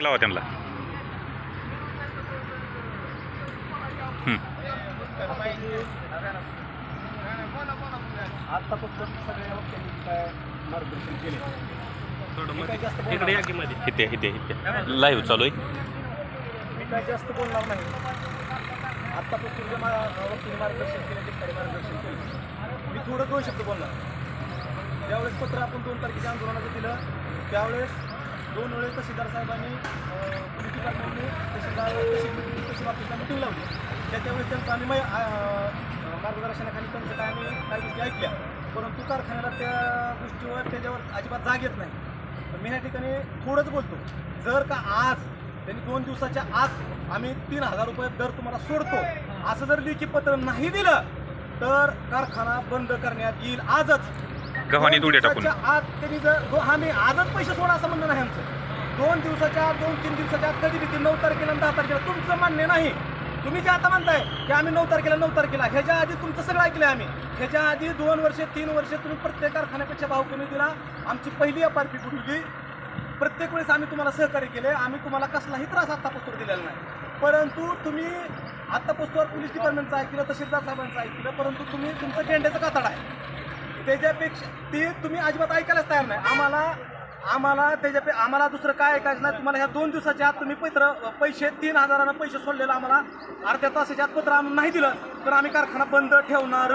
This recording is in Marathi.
लावा त्यांना. आतापासून सगळ्या लोकांनी काय मार्गदर्शन केले. इकडे या की मध्ये. इथे लाईव्ह चालू आहे. मी काय जास्त बोलणार नाही. आत्तापासून जे वक्तीने मार्गदर्शन केले ते खरे मार्गदर्शन केले. मी थोडं 2 शब्द बोलणार. ज्यावेळेस पत्र आपण 2 तारखेच्या आंदोलनाचं दिलं त्यावेळेस 2 वेळेस तहसीलदार साहेबांनी पोलीस डिपार्टमेंटने तहसील ऑफिसला मिटिंग लावली. त्यावेळेस त्यांचं आम्ही मार्गदर्शनाखाली त्यांचं काय आम्ही काही गोष्टी ऐकल्या, परंतु कारखान्याला त्या गोष्टीवर त्याच्यावर अजिबात जाग येत नाही. तर मी ह्या ठिकाणी थोडंच बोलतो. जर का आज त्यांनी 2 दिवसाच्या आत आम्ही 3000 रुपये दर तुम्हाला सोडतो असं जर लेखी पत्र नाही दिलं तर कारखाना बंद करण्यात येईल आजच. गव्हाणी तुडे टाकून आत त्यांनी जर आम्ही आजच पैसे सोडा असं म्हणणं नाही आमचं. 2 दिवसाच्या आत 2-3 दिवसाच्या आत कधी देखील 9 तारखेला 10 तारखेला तुमचं मान्य नाही. तुम्ही जे आता म्हणताय की आम्ही 9 तारखेला ह्याच्या आधी तुमचं सगळं ऐकलं आम्ही. ह्याच्या आधी 2 वर्ष 3 वर्ष तुम्ही प्रत्येक कारखान्यापेक्षा भाव कमी दिला. आमची पहिली FRP बुडवली. प्रत्येक वेळेस आम्ही तुम्हाला सहकार्य केले. आम्ही तुम्हाला कसलाही त्रास आत्तापासून दिलेला नाही. परंतु तुम्ही आत्तापासून पोलीस डिपार्टमेंटचं ऐकलं, तहसीलदार साहेबांचं ऐकलं, परंतु तुम्ही तुमचं गेंड्याचं कातड आहे. त्याच्यापेक्षा ते तुम्ही अजिबात ऐकायलाच तयार नाही. आम्हाला दुसरं काय ऐकायचं नाही. तुम्हाला ह्या 2 दिवसाच्या आत तुम्ही पैसे 3000 पैसे सोडलेलं आम्हाला अर्ध्या तासाच्या आत पत्र आम्ही नाही दिलं तर आम्ही कारखाना बंद ठेवणार